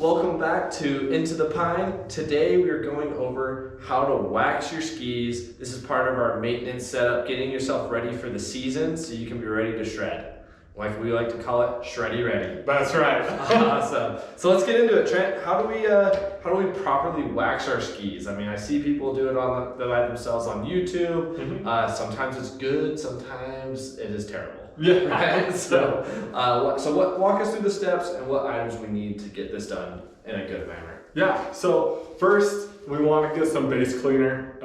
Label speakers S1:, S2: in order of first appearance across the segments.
S1: Welcome back to Into the Pine. Today we are going over how to wax your skis. This is part of our maintenance setup, getting yourself ready for the season so you can be ready to shred. Like we like to call it, shreddy ready.
S2: That's right.
S1: Awesome. So let's get into it, Trent. How do we properly wax our skis? I mean, I see people do it by themselves on YouTube.
S2: Mm-hmm.
S1: Sometimes it's good, sometimes it is terrible.
S2: Yeah.
S1: Right? So walk us through the steps and what items we need to get this done in a good manner.
S2: Yeah, so first we want to get some base cleaner.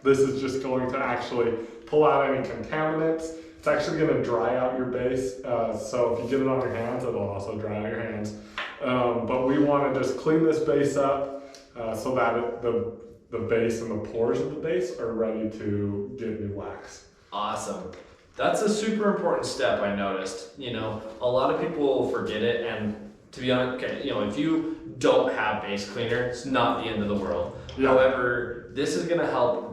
S2: This is just going to actually pull out any contaminants. It's actually going to dry out your base. So if you get it on your hands, it'll also dry out your hands. But we want to just clean this base up so that the base and the pores of the base are ready to get new wax.
S1: Awesome. That's a super important step, I noticed. You know, a lot of people forget it, and to be honest, if you don't have base cleaner, it's not the end of the world.
S2: Yeah.
S1: However, this is gonna help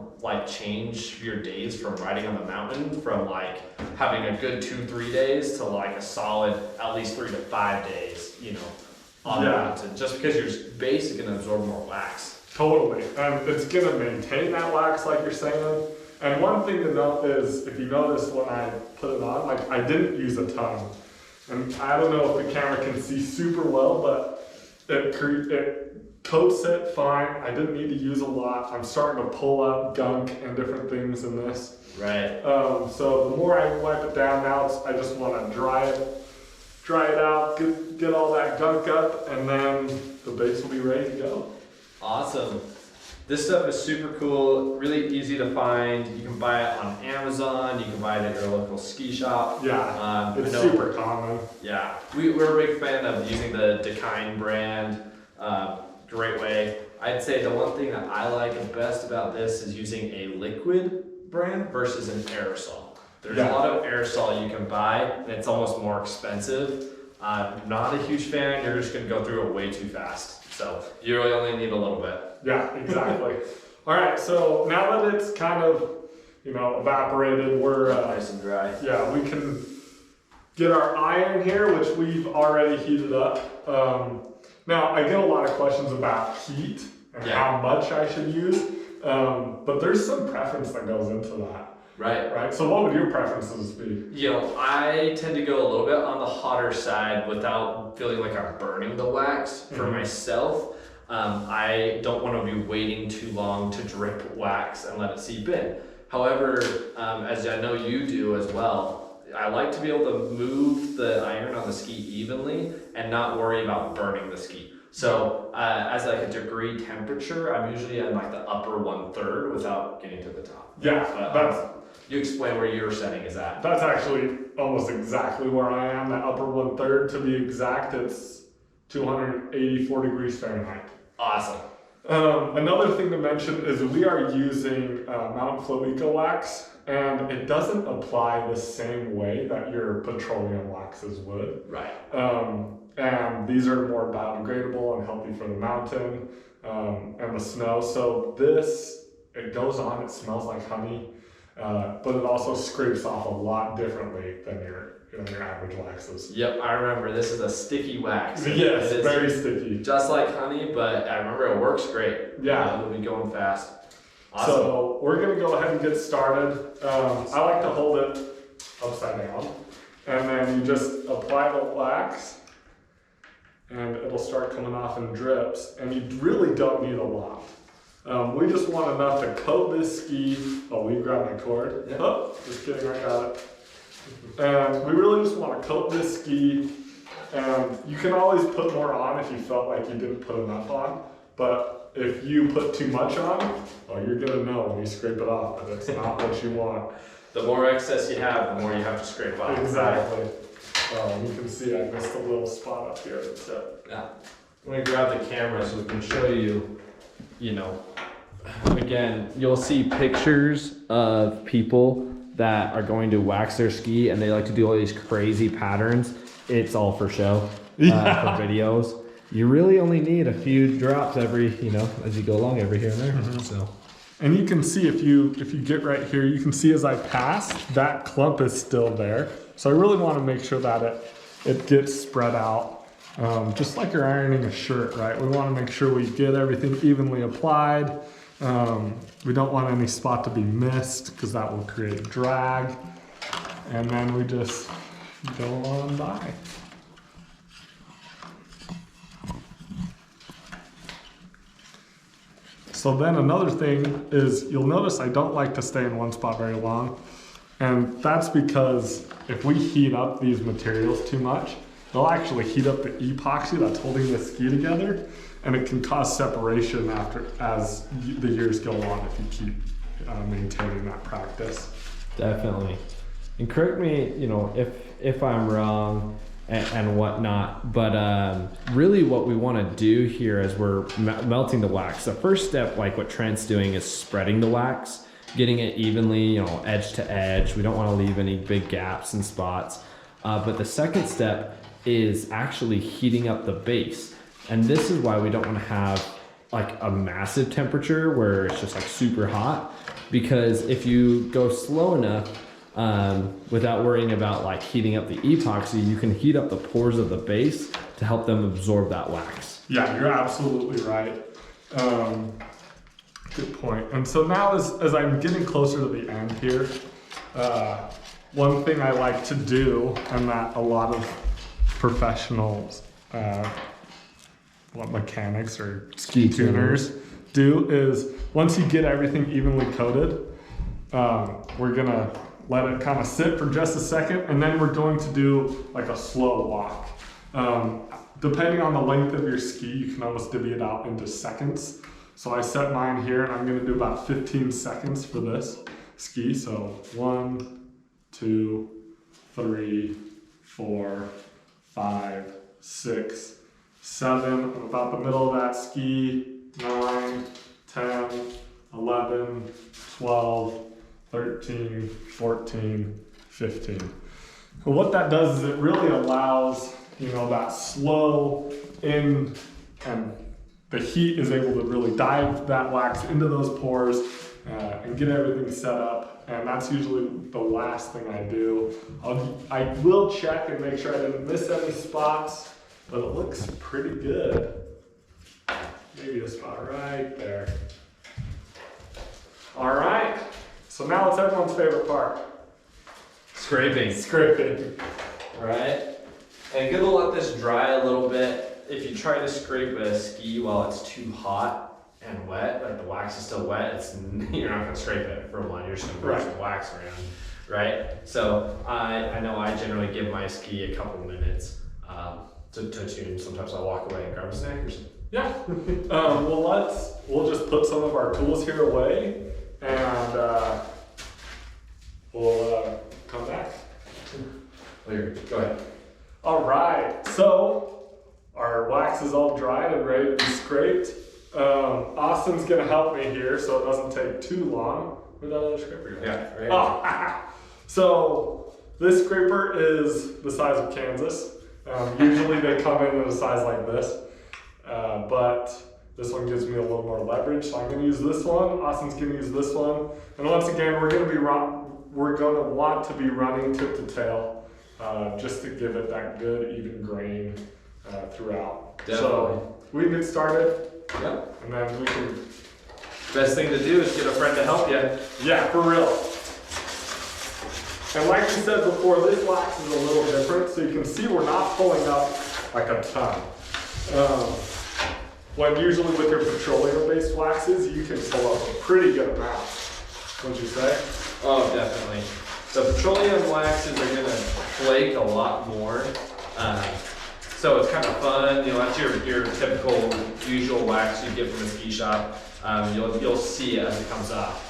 S1: change your days from riding on the mountain from having a good 2-3 days to a solid at least 3 to 5 days, on the mountain. Just because your base is gonna absorb more wax.
S2: Totally, and it's gonna maintain that wax like you're saying. And one thing to note is, if you notice when I put it on, I didn't use a ton. And I don't know if the camera can see super well, but it coats it fine. I didn't need to use a lot. I'm starting to pull up gunk and different things in this.
S1: Right.
S2: So the more I wipe it down now, I just want to dry it out, get all that gunk up, and then the base will be ready to go.
S1: Awesome. This stuff is super cool, really easy to find. You can buy it on Amazon, you can buy it at your local ski shop.
S2: Yeah, it's super common.
S1: Yeah, we're a big fan of using the Dakine brand. Great way. I'd say the one thing that I like best about this is using a liquid brand versus an aerosol. There's a lot of aerosol you can buy, and it's almost more expensive. Not a huge fan, you're just gonna go through it way too fast. So you really only need a little bit.
S2: Yeah, exactly. All right, so now that it's kind of, evaporated, we're
S1: nice and dry.
S2: Yeah, we can get our iron here, which we've already heated up. Now I get a lot of questions about heat and how much I should use, but there's some preference that goes into that. Right. So what would your preferences be?
S1: I tend to go a little bit on the hotter side without feeling like I'm burning the wax. For myself, I don't want to be waiting too long to drip wax and let it seep in. However, as I know you do as well, I like to be able to move the iron on the ski evenly and not worry about burning the ski. So as a degree temperature, I'm usually in the upper 1/3 without getting to the top.
S2: Yeah,
S1: you explain where your setting is at.
S2: That's actually almost exactly where I am, that upper 1/3 to be exact. It's 284 degrees Fahrenheit.
S1: Awesome.
S2: Another thing to mention is we are using Mountain Flow Eco Wax, and it doesn't apply the same way that your petroleum waxes would.
S1: Right.
S2: And these are more biodegradable and healthy for the mountain and the snow. So it goes on, it smells like honey. But it also scrapes off a lot differently than your average waxes.
S1: Yep, I remember this is a sticky wax.
S2: Yes, very sticky.
S1: Just like honey, but I remember it works great.
S2: Yeah.
S1: It'll be going fast. Awesome.
S2: So we're gonna go ahead and get started. I like to hold it upside down, and then you just apply the wax, and it'll start coming off in drips, and you really don't need a lot. We just want enough to coat this ski. Oh, will you grab my cord?
S1: Yeah.
S2: Oh, just kidding, I got it. And we really just want to coat this ski. And you can always put more on if you felt like you didn't put enough on. But if you put too much on, well, you're gonna know when you scrape it off that it's not what you want.
S1: The more excess you have, the more you have to scrape off.
S2: Exactly. You can see I missed a little spot up here.
S1: Yeah. I'm gonna grab the camera so we can show you. Again, you'll see pictures of people that are going to wax their ski and they like to do all these crazy patterns. It's all for show, for videos. You really only need a few drops every, as you go along every here and there. So,
S2: and you can see if you get right here, you can see as I pass, that clump is still there. So I really want to make sure that it gets spread out Just like you're ironing a shirt, right? We want to make sure we get everything evenly applied. We don't want any spot to be missed because that will create drag. And then we just go on by. So then another thing is you'll notice I don't like to stay in one spot very long. And that's because if we heat up these materials too much, they'll actually heat up the epoxy that's holding the ski together, and it can cause separation as the years go on if you keep maintaining that practice.
S3: Definitely. And correct me, if I'm wrong and whatnot, but really what we want to do here as we're melting the wax, the first step, like what Trent's doing, is spreading the wax, getting it evenly, edge to edge. We don't want to leave any big gaps and spots. But the second step is actually heating up the base. And this is why we don't want to have like a massive temperature where it's just like super hot, because if you go slow enough without worrying about like heating up the epoxy, you can heat up the pores of the base to help them absorb that wax.
S2: Yeah, you're absolutely right. Good point. And so now as I'm getting closer to the end here, one thing I like to do, and that a lot of professionals, mechanics or ski tuners do, is once you get everything evenly coated, we're gonna let it kind of sit for just a second, and then we're going to do like a slow walk. Depending on the length of your ski, you can almost divvy it out into seconds. So I set mine here, and I'm gonna do about 15 seconds for this ski. So 1, 2, 3, 4, 5, 6, 7. I'm about the middle of that ski. 9, 10, 11, 12, 13, 14, 15. And what that does is it really allows, that slow in, and the heat is able to really dive that wax into those pores and get everything set up. And that's usually the last thing I do. I will check and make sure I didn't miss any spots, but it looks pretty good. Maybe a spot right there. All right, so now it's everyone's favorite part.
S1: Scraping.
S2: Scraping.
S1: Right? And good to let this dry a little bit. If you try to scrape a ski while it's too hot and wet, like the wax is still wet, you're not gonna scrape it for a while, you're just gonna brush the wax around, right? So I know I generally give my ski a couple minutes to tune. Sometimes I'll walk away and grab a snack or something.
S2: Yeah. We'll just put some of our tools here away, and we'll come back.
S1: Go ahead.
S2: All right, so our wax is all dried and ready to be scraped. Austin's gonna help me here so it doesn't take too long. Where'd that other scraper go?
S1: Yeah, right.
S2: Oh, so this scraper is the size of Kansas. Usually they come in a size like this, but this one gives me a little more leverage, so I'm gonna use this one. Austin's gonna use this one, and once again, we're gonna want to be running tip to tail. Just to give it that good even grain throughout.
S1: Definitely.
S2: So we can get started.
S1: Yep.
S2: And then we can.
S1: Best thing to do is get a friend to help you.
S2: Yeah, for real. And like we said before, this wax is a little different, so you can see we're not pulling up like a ton. When usually with your petroleum-based waxes, you can pull up a pretty good amount. Wouldn't you say?
S1: Oh, definitely. The petroleum waxes are gonna flake a lot more, so it's kind of fun. That's your typical usual wax you get from a ski shop. You'll see it as it comes off.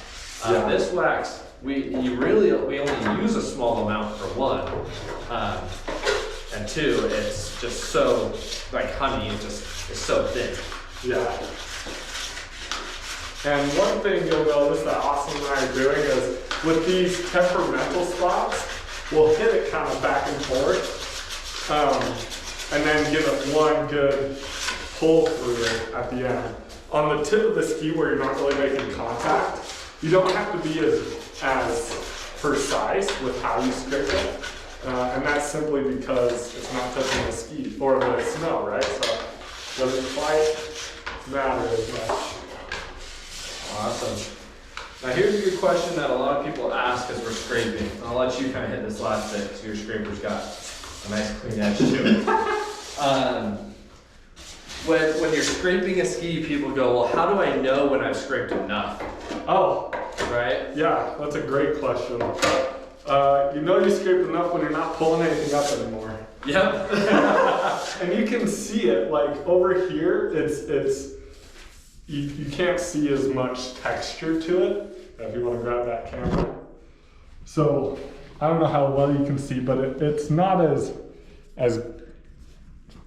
S1: This wax, we only use a small amount for one, and two, it's just so like honey. It's so thin.
S2: Yeah. And one thing you'll notice that Austin and I are doing is with these temperamental spots, we'll hit it kind of back and forth, and then give it one good pull through it at the end. On the tip of the ski where you're not really making contact, you don't have to be as precise with how you scrape it. And that's simply because it's not touching the ski or the snow, right? So it doesn't quite matter as much.
S1: Awesome. Now here's a good question that a lot of people ask as we're scraping. I'll let you kind of hit this last bit so your scraper's got a nice clean edge to it. When you're scraping a ski, people go, well, how do I know when I've scraped enough?
S2: Oh,
S1: Right?
S2: yeah, that's a great question. You know you scraped enough when you're not pulling anything up anymore.
S1: Yep.
S2: And you can see it, like over here, you can't see as much texture to it, if you want to grab that camera. So, I don't know how well you can see, but it's not as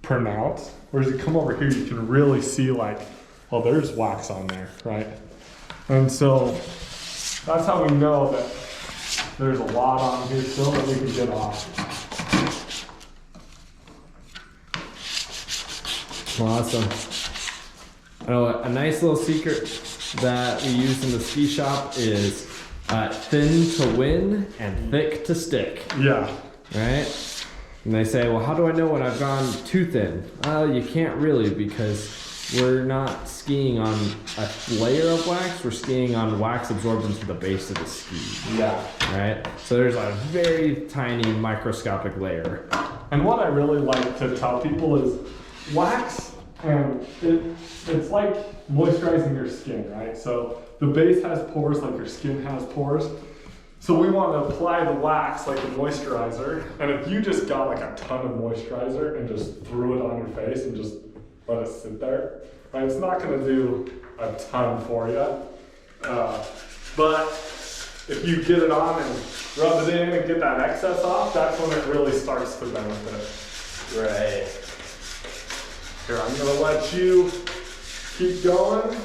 S2: pronounced. Whereas you come over here, you can really see like, well, there's wax on there, right? And so, that's how we know that there's a lot on here still that we can get off.
S3: Awesome. Oh, a nice little secret that we use in the ski shop is thin to win and thick to stick.
S2: Yeah.
S3: Right? And they say, well, how do I know when I've gone too thin? Well, you can't really, because we're not skiing on a layer of wax, we're skiing on wax absorbed into the base of the ski.
S2: Yeah.
S3: Right? So there's a very tiny microscopic layer.
S2: And what I really like to tell people is wax, and it's like moisturizing your skin, right? So the base has pores like your skin has pores. So we want to apply the wax like a moisturizer. And if you just got like a ton of moisturizer and just threw it on your face and just let it sit there, right? It's not going to do a ton for you. But if you get it on and rub it in and get that excess off, that's when it really starts to benefit.
S1: Right.
S2: Here, I'm going to let you keep going.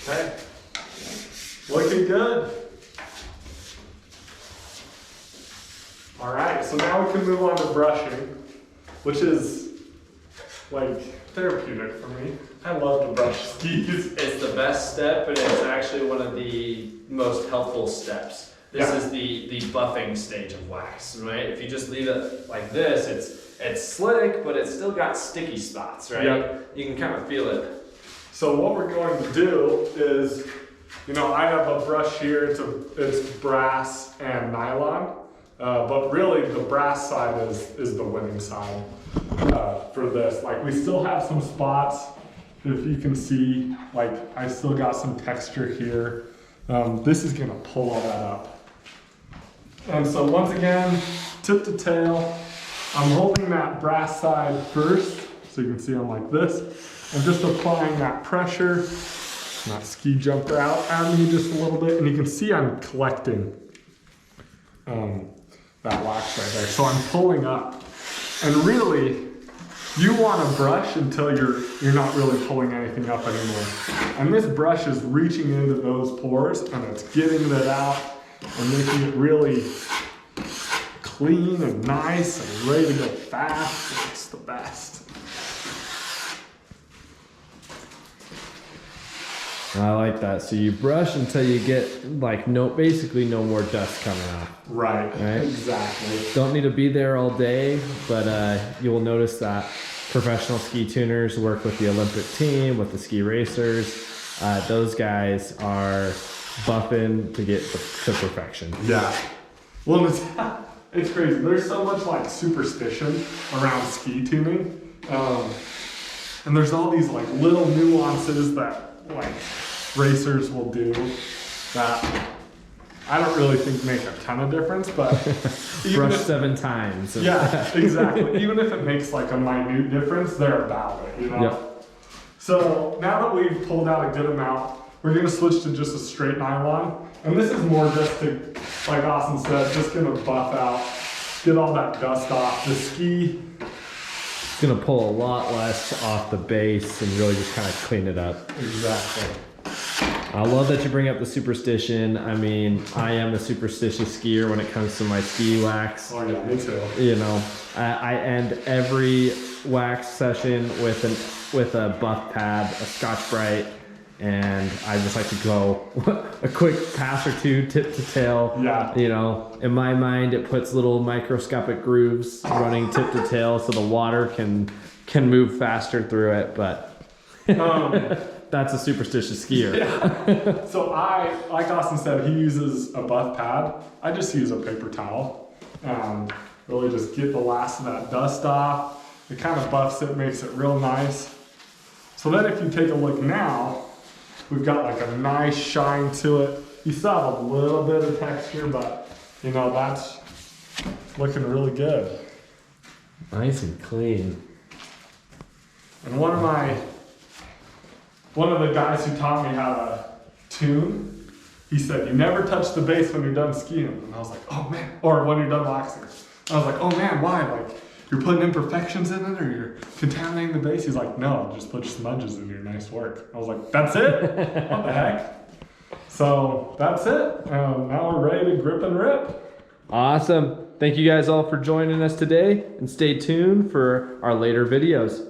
S2: Okay, looking good. All right, so now we can move on to brushing, which is like therapeutic for me. I love to brush skis.
S1: It's the best step, and it's actually one of the most helpful steps. This
S2: Yeah.
S1: is the buffing stage of wax, right? If you just leave it like this, it's slick, but it's still got sticky spots, right?
S2: Yep.
S1: You can kind of feel it.
S2: So what we're going to do is, I have a brush here, it's brass and nylon, but really the brass side is the winning side for this. Like we still have some spots, if you can see, like I still got some texture here. This is gonna pull all that up. And so once again, tip to tail, I'm holding that brass side first, so you can see I'm like this. I'm just applying that pressure, that ski jumper out at me just a little bit, and you can see I'm collecting that wax right there. So I'm pulling up, and really, you want to brush until you're not really pulling anything up anymore. And this brush is reaching into those pores, and it's getting it out and making it really clean and nice and ready to go fast. It's the best.
S3: I like that. So you brush until you get basically no more dust coming off.
S2: Right.
S3: Right?
S2: Exactly.
S3: Don't need to be there all day, but you will notice that professional ski tuners work with the Olympic team, with the ski racers. Those guys are buffing to get to perfection.
S2: Yeah. Well, it's crazy. There's so much superstition around ski tuning, and there's all these little nuances that racers will do that I don't really think make a ton of difference, but
S3: Brush 7 times.
S2: Yeah, exactly. Even if it makes a minute difference, they're about it,
S3: Yep.
S2: So now that we've pulled out a good amount, we're gonna switch to just a straight nylon. And this is more just to, like Austin said, just gonna buff out, get all that dust off. The ski,
S3: It's gonna pull a lot less off the base and really just kind of clean it up.
S2: exactly.
S3: I love that you bring up the superstition. I mean, I am a superstitious skier when it comes to my ski wax.
S2: Oh yeah, me too.
S3: You know, I end every wax session with a buff pad, a Scotch-Brite, and I just like to go a quick pass or two, tip to tail.
S2: Yeah.
S3: You know, in my mind, it puts little microscopic grooves running tip to tail, so the water can move faster through it. But that's a superstitious skier.
S2: Yeah. So like Austin said, he uses a buff pad. I just use a paper towel. Really just get the last of that dust off. It kind of buffs it, makes it real nice. So then if you take a look now, we've got like a nice shine to it. You still have a little bit of texture, but you know, that's looking really good.
S3: Nice and clean.
S2: And one of the guys who taught me how to tune, he said, you never touch the base when you're done skiing. And I was like, oh man, or when you're done waxing. I was like, oh man, why? Like, you're putting imperfections in it or you're contaminating the base? He's like, no, just put smudges in your nice work. I was like, that's it? What the heck? So that's it. Now we're ready to grip and rip.
S3: Awesome. Thank you guys all for joining us today, and stay tuned for our later videos.